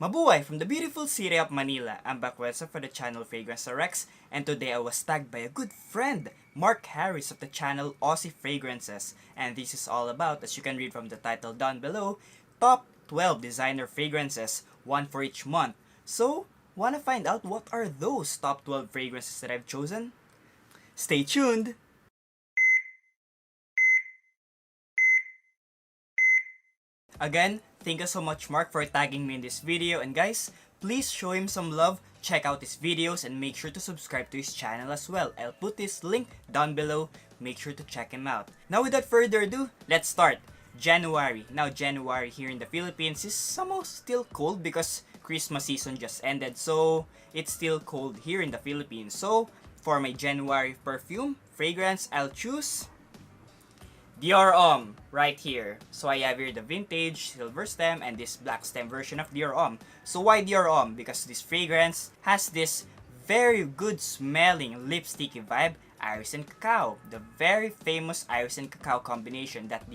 Mabuhay from the beautiful city of Manila. I'm back with for the channel Fragrance RX, and today I was tagged by a good friend, Mark Harris of the channel Aussie Fragrances. And this is all about, as you can read from the title down below, top 12 designer fragrances, one for each month. So, wanna find out what are those top 12 fragrances that I've chosen? Stay tuned! Again, thank you so much Mark for tagging me in this video, and guys, please show him some love, check out his videos, and make sure to subscribe to his channel as well. I'll put this link down below, make sure to check him out. Now without further ado, let's start. January. Now January here in the Philippines is somehow still cold because Christmas season just ended, so it's still cold here in the Philippines. So for my January perfume, fragrance, I'll choose Dior Homme right here. So I have here the vintage silver stem and this black stem version of Dior Homme. So why Dior Homme? Because this fragrance has this very good smelling lipsticky vibe, iris and cacao, the very famous iris and cacao combination that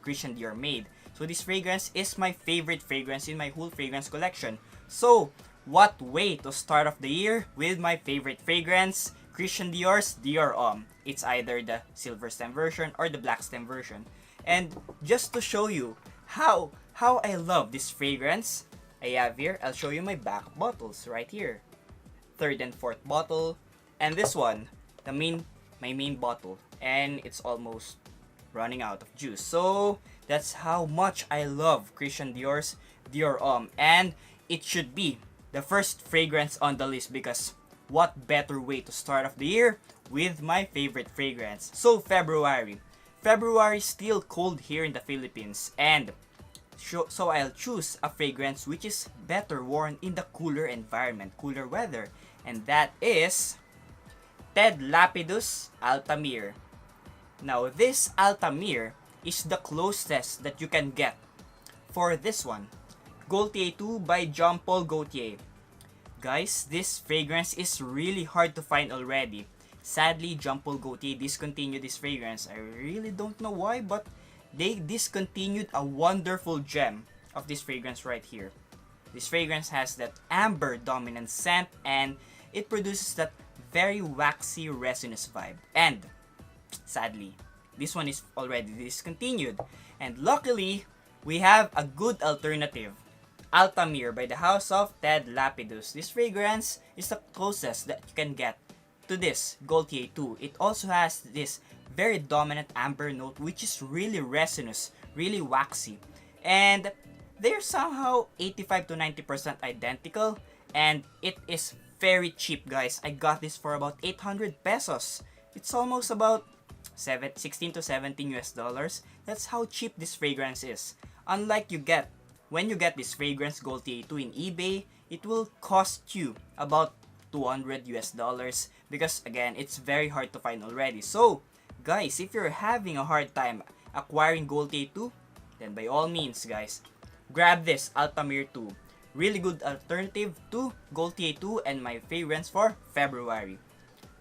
Christian Dior made. So this fragrance is my favorite fragrance in my whole fragrance collection. So what way to start off the year with my favorite fragrance, Christian Dior's Dior Homme. It's either the silver stem version or the black stem version. And just to show you how I love this fragrance, I have here, I'll show you my back bottles right here. Third and fourth bottle, and this one, my main bottle, and it's almost running out of juice. So that's how much I love Christian Dior's Dior Homme, and it should be the first fragrance on the list because what better way to start off the year with my favorite fragrance. So February is still cold here in the Philippines, and so I'll choose a fragrance which is better worn in the cooler environment, cooler weather, and that is LAPIDUS ALTAMIR. Now this ALTAMIR is the closest that you can get for this one, Gaultier 2 by Jean Paul Gaultier. Guys, this fragrance is really hard to find already. Sadly, Jean Paul Gaultier discontinued this fragrance. I really don't know why, but they discontinued a wonderful gem of this fragrance right here. This fragrance has that amber dominant scent, and it produces that very waxy resinous vibe. And sadly, this one is already discontinued. And luckily, we have a good alternative. ALTAMIR by the house of LAPIDUS. This fragrance is the closest that you can get to this Gaultier 2. It also has this very dominant amber note which is really resinous, really waxy. And they're somehow 85 to 90% identical, and it is very cheap, guys. I got this for about 800 pesos. It's almost about 16 to 17 US dollars. That's how cheap this fragrance is. Unlike when you get this fragrance Gaultier 2 in eBay, it will cost you about 200 US dollars because again, it's very hard to find already. So, guys, if you're having a hard time acquiring Gaultier 2, then by all means, guys, grab this ALTAMIR 2. Really good alternative to Gaultier 2 and my fragrance for February.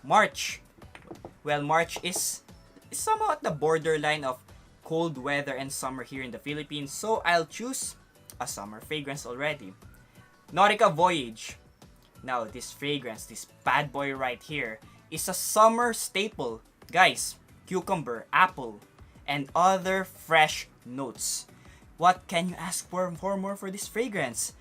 March. Well, March is somewhat at the borderline of cold weather and summer here in the Philippines, so I'll choose a summer fragrance already. NAUTICA Voyage. Now this fragrance, this bad boy right here, is a summer staple. Guys, cucumber, apple, and other fresh notes. What can you ask for more for this fragrance?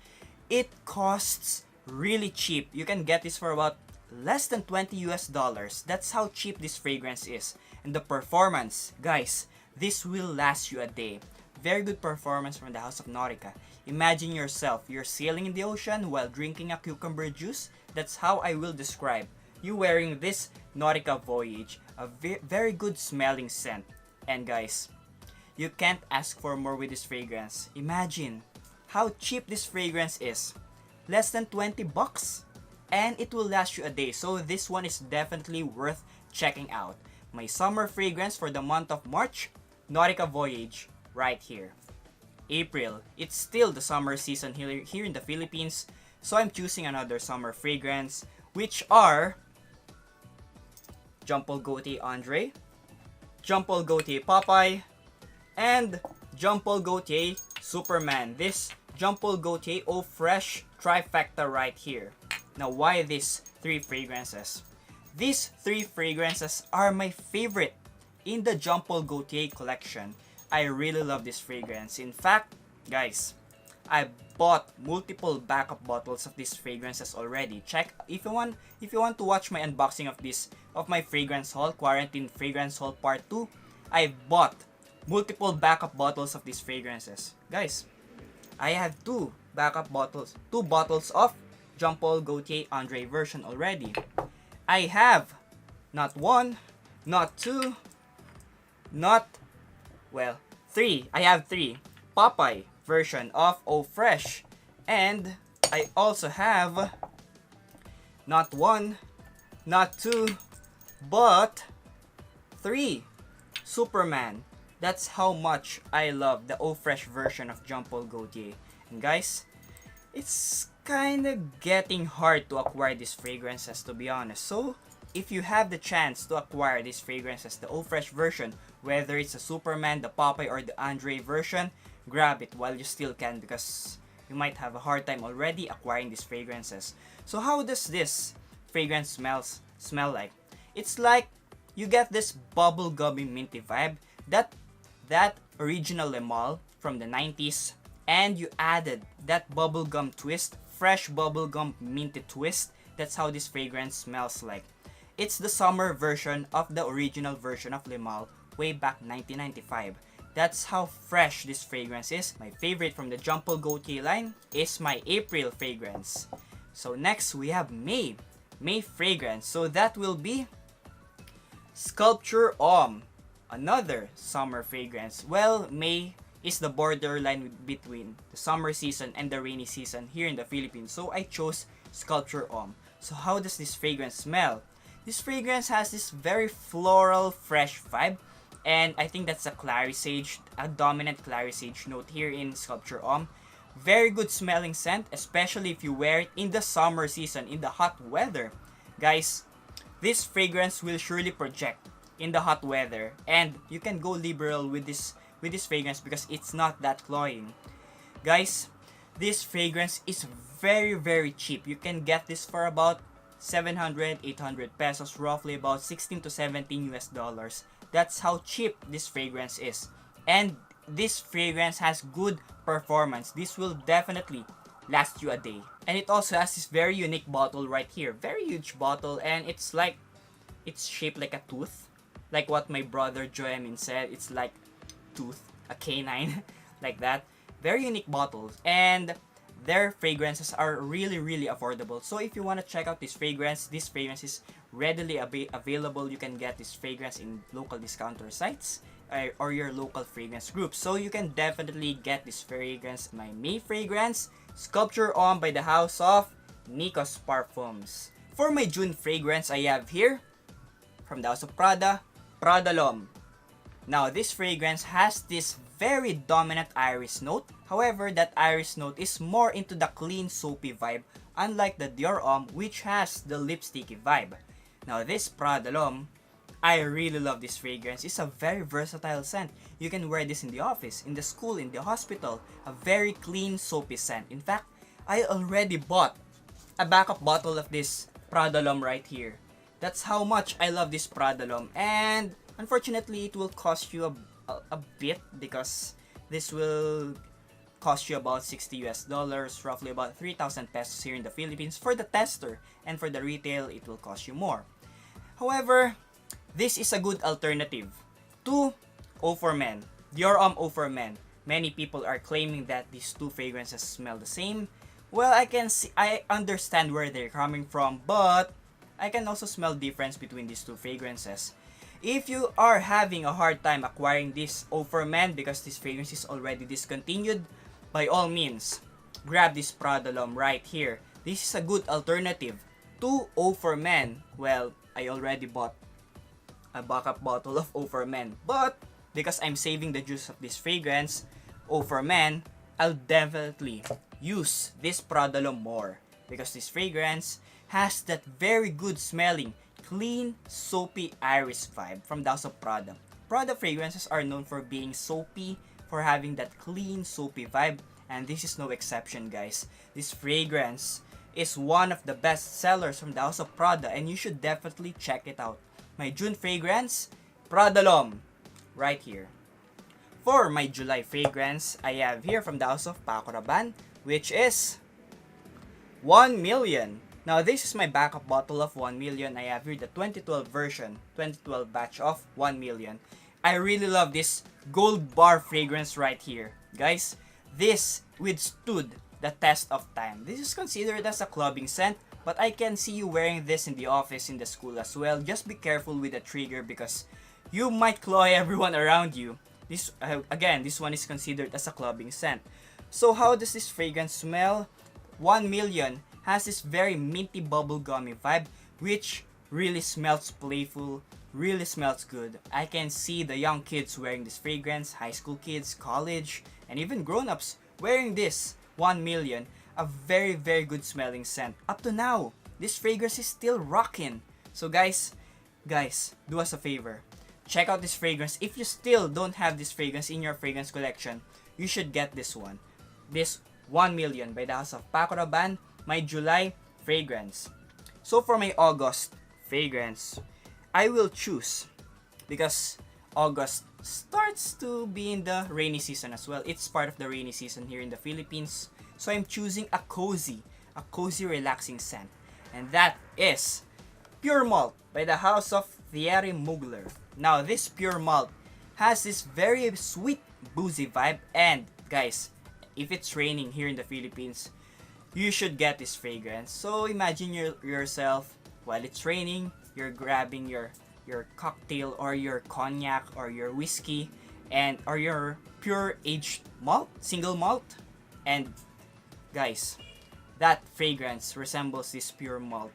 It costs really cheap. You can get this for about less than 20 US dollars. That's how cheap this fragrance is. And the performance, guys, this will last you a day. Very good performance from the house of NAUTICA. Imagine yourself, you're sailing in the ocean while drinking a cucumber juice. That's how I will describe you wearing this NAUTICA Voyage. A very good smelling scent. And guys, you can't ask for more with this fragrance. Imagine how cheap this fragrance is. Less than 20 bucks. And it will last you a day. So this one is definitely worth checking out. My summer fragrance for the month of March, NAUTICA Voyage. Right here. April, it's still the summer season here in the Philippines, so I'm choosing another summer fragrance, which are Jean Paul Gaultier Andre, Jean Paul Gaultier Popeye, and Jean Paul Gaultier Superman. This Jean Paul Gaultier Eau Fresh trifecta right here. Now, why these 3 fragrances? These 3 fragrances are my favorite in the Jean Paul Gaultier collection. I really love this fragrance. In fact, guys, I bought multiple backup bottles of these fragrances already. Check if you want to watch my unboxing of my fragrance haul, Quarantine Fragrance Haul Part 2. I bought multiple backup bottles of these fragrances. Guys, I have 2 bottles of Jean Paul Gaultier Andre version already. I have not 1, not 2, not, well, 3. I have 3 Popeye version of Eau Fresh. And I also have not 1, not 2, but 3 Superman. That's how much I love the Eau Fresh version of Jean Paul Gaultier. And guys, it's kind of getting hard to acquire these fragrances, to be honest. So, if you have the chance to acquire these fragrances, the Eau Fresh version, whether it's the Superman, the Popeye, or the Andre version, grab it while you still can, because you might have a hard time already acquiring these fragrances. So how does this fragrance smell like? It's like you get this bubblegummy minty vibe, that original Le Male from the 90s, and you added that bubblegum twist, fresh bubblegum minty twist. That's how this fragrance smells like. It's the summer version of the original version of Le Male way back 1995. That's how fresh this fragrance is. My favorite from the Jean Paul Gaultier line is my April fragrance. So next we have May fragrance. So that will be Sculpture Homme, another summer fragrance. Well, May is the borderline between the summer season and the rainy season here in the Philippines. So I chose Sculpture Homme. So how does this fragrance smell? This fragrance has this very floral, fresh vibe. And I think that's a dominant clary sage note here in Sculpture Homme. Very good smelling scent, especially if you wear it in the summer season, in the hot weather. Guys, this fragrance will surely project in the hot weather, and you can go liberal with this fragrance because it's not that cloying. Guys, this fragrance is very, very cheap. You can get this for about 700, 800 pesos, roughly about 16 to 17 US dollars. That's how cheap this fragrance is. And this fragrance has good performance. This will definitely last you a day. And it also has this very unique bottle right here. Very huge bottle, and it's shaped like a tooth. Like what my brother Joemin said, it's like tooth, a canine, like that. Very unique bottles, and their fragrances are really, really affordable. So if you want to check out this fragrance is readily available. You can get this fragrance in local discounter sites or your local fragrance group. So you can definitely get this fragrance, my May fragrance, Sculpture Homme by the house of Nico's Parfums. For my June fragrance, I have here, from the house of Prada, Prada L'Homme. Now, this fragrance has this very dominant iris note. However, that iris note is more into the clean, soapy vibe, unlike the Dior Homme, which has the lipsticky vibe. Now, this Prada L'Homme, I really love this fragrance. It's a very versatile scent. You can wear this in the office, in the school, in the hospital. A very clean, soapy scent. In fact, I already bought a backup bottle of this Prada L'Homme right here. That's how much I love this Prada L'Homme. And unfortunately, it will cost you a bit, because this will cost you about 60 US dollars, roughly about 3,000 pesos here in the Philippines for the tester, and for the retail, it will cost you more. However, this is a good alternative to Eau for Men, Dior Homme Eau for Men. Many people are claiming that these two fragrances smell the same. Well, I understand where they're coming from, but I can also smell difference between these two fragrances. If you are having a hard time acquiring this Eau for Men because this fragrance is already discontinued, by all means, grab this Prada L'Homme right here. This is a good alternative to Eau for Men. Well, I already bought a backup bottle of Eau for Men, but because I'm saving the juice of this fragrance, Eau for Men, I'll definitely use this Prada L'Homme more, because this fragrance has that very good smelling, clean, soapy iris vibe from the house of Prada. Prada fragrances are known for being soapy, for having that clean, soapy vibe, and this is no exception, guys. This fragrance is one of the best sellers from the house of Prada, and you should definitely check it out. My June fragrance, Prada L'Homme, right here. For my July fragrance, I have here from the house of Paco Rabanne, which is 1 million. Now, this is my backup bottle of 1 million. I have here the 2012 version, 2012 batch of 1 million. I really love this gold bar fragrance right here. Guys, this withstood the test of time. This is considered as a clubbing scent, but I can see you wearing this in the office, in the school as well. Just be careful with the trigger because you might claw everyone around you. This again, this one is considered as a clubbing scent. So how does this fragrance smell? 1 million has this very minty bubblegummy vibe, which really smells playful, really smells good. I can see the young kids wearing this fragrance, high school kids, college, and even grown-ups wearing this 1 million. A very, very good smelling scent. Up to now, this fragrance is still rocking. So guys, do us a favor. Check out this fragrance. If you still don't have this fragrance in your fragrance collection, you should get this one. This 1 million by the house of Paco Rabanne, my July fragrance. So for my August fragrance, I will choose, because August starts to be in the rainy season as well. It's part of the rainy season here in the Philippines. So I'm choosing a cozy relaxing scent. And that is Pure Malt by the house of Thierry Mugler. Now this Pure Malt has this very sweet boozy vibe, and guys, if it's raining here in the Philippines, you should get this fragrance. So imagine yourself while it's raining, you're grabbing your cocktail or your cognac or your whiskey or your pure aged malt, single malt, and guys, that fragrance resembles this Pure Malt.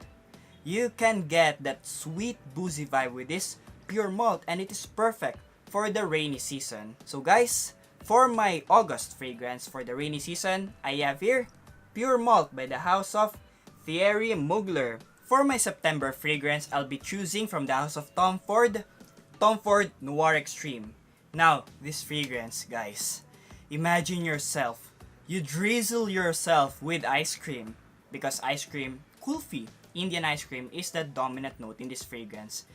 You can get that sweet boozy vibe with this Pure Malt, and it is perfect for the rainy season. So guys, for my August fragrance for the rainy season, I have here Pure Malt by the house of Thierry Mugler. For my September fragrance, I'll be choosing from the house of Tom Ford Noir Extreme. Now, this fragrance, guys, imagine yourself, you drizzle yourself with ice cream, because ice cream, kulfi, Indian ice cream, is the dominant note in this fragrance.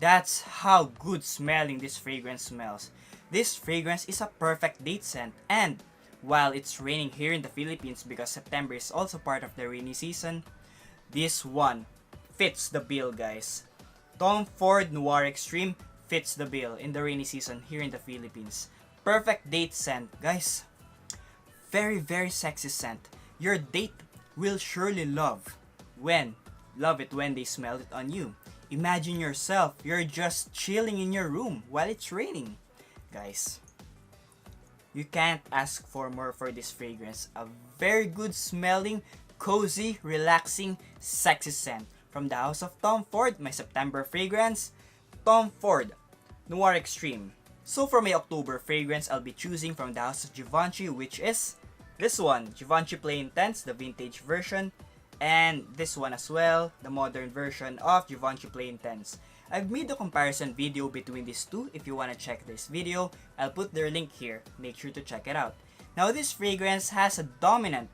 That's how good smelling this fragrance smells. This fragrance is a perfect date scent, and while it's raining here in the Philippines, because September is also part of the rainy season, this one fits the bill, guys. Tom Ford Noir Extreme fits the bill in the rainy season here in the Philippines. Perfect date scent, guys. Very, very sexy scent. Your date will surely love it when they smell it on you. Imagine yourself, you're just chilling in your room while it's raining. Guys, you can't ask for more for this fragrance. A very good smelling, cozy, relaxing, sexy scent from the house of Tom Ford, my September fragrance, Tom Ford Noir Extreme. So for my October fragrance, I'll be choosing from the house of Givenchy, which is this one, Givenchy Play Intense, the vintage version, and this one as well, the modern version of Givenchy Play Intense. I've made a comparison video between these two. If you want to check this video, I'll put their link here. Make sure to check it out. Now this fragrance has a dominant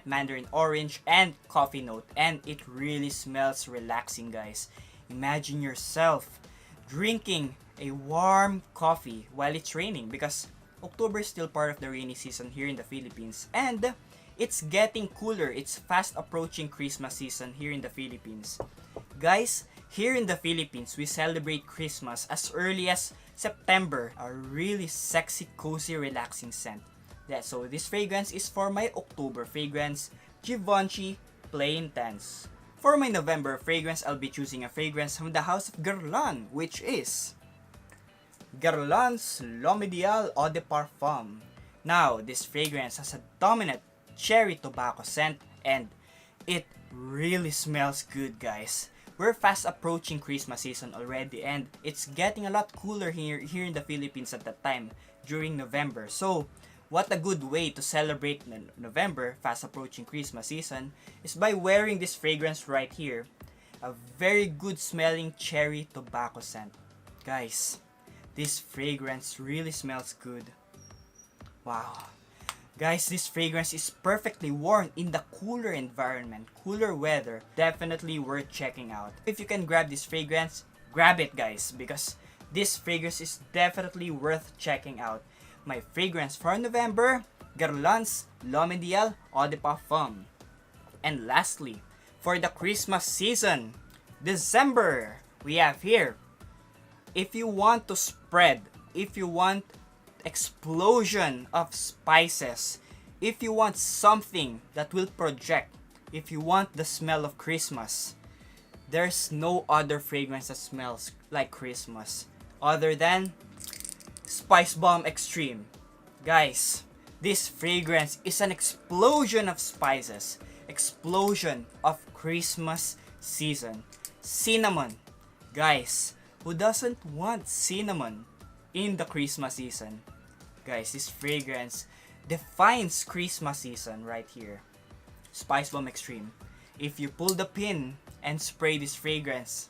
mandarin orange and coffee note, and it really smells relaxing, guys. Imagine yourself drinking a warm coffee while it's raining, because October is still part of the rainy season here in the Philippines, and it's getting cooler. It's fast approaching Christmas season here in the Philippines. Guys, here in the Philippines, we celebrate Christmas as early as September. A really sexy, cozy, relaxing scent. So this fragrance is for my October fragrance, Givenchy Play Intense. For my November fragrance, I'll be choosing a fragrance from the house of Guerlain, which is Guerlain's L'Homme Ideal Eau de Parfum. Now, this fragrance has a dominant cherry tobacco scent, and it really smells good, guys. We're fast approaching Christmas season already, and it's getting a lot cooler here in the Philippines at that time during November. So what a good way to celebrate November, fast approaching Christmas season, is by wearing this fragrance right here. A very good smelling cherry tobacco scent. Guys, this fragrance really smells good. Wow. Guys, this fragrance is perfectly worn in the cooler environment, cooler weather. Definitely worth checking out. If you can grab this fragrance, grab it guys, because this fragrance is definitely worth checking out. My fragrance for November, GUERLAIN's L'Homme Ideal Eau de Parfum. And lastly, for the Christmas season, December, we have here, if you want to spread, if you want explosion of spices, if you want something that will project, if you want the smell of Christmas, there's no other fragrance that smells like Christmas other than SPICEBOMB Extreme. Guys, this fragrance is an explosion of spices, explosion of Christmas season. Cinnamon. Guys, who doesn't want cinnamon in the Christmas season? Guys, this fragrance defines Christmas season right here. SPICEBOMB Extreme. If you pull the pin and spray this fragrance,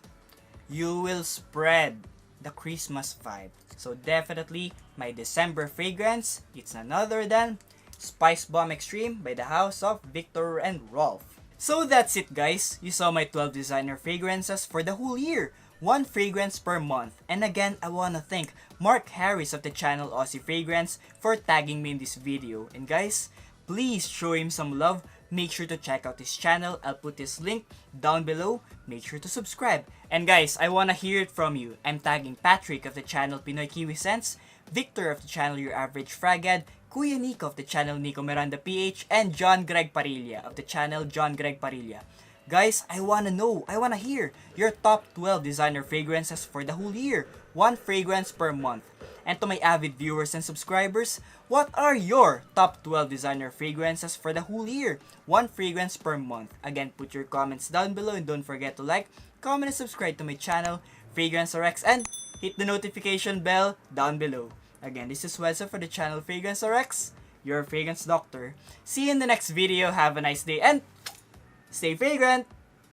you will spread the Christmas vibe. So definitely my December fragrance, it's none other than SPICEBOMB Extreme by the house of VIKTOR and ROLF. So that's it guys, you saw my 12 designer fragrances for the whole year. One fragrance per month. And again, I wanna thank Mark Harris of the channel Aussie Fragrance for tagging me in this video. And guys, please show him some love. Make sure to check out his channel. I'll put his link down below. Make sure to subscribe. And guys, I wanna hear it from you. I'm tagging Patrick of the channel Pinoy Kiwi Sense, Victor of the channel Your Average Fraghead, Kuya Nico of the channel Nico Miranda PH, and John Greg Parilla of the channel John Greg Parilla. Guys, I wanna know, I wanna hear your top 12 designer fragrances for the whole year. One fragrance per month. And to my avid viewers and subscribers, what are your top 12 designer fragrances for the whole year? One fragrance per month. Again, put your comments down below and don't forget to like, comment, and subscribe to my channel, Fragrance RX, and hit the notification bell down below. Again, this is Weza for the channel Fragrance RX, your fragrance doctor. See you in the next video. Have a nice day and stay fragrant!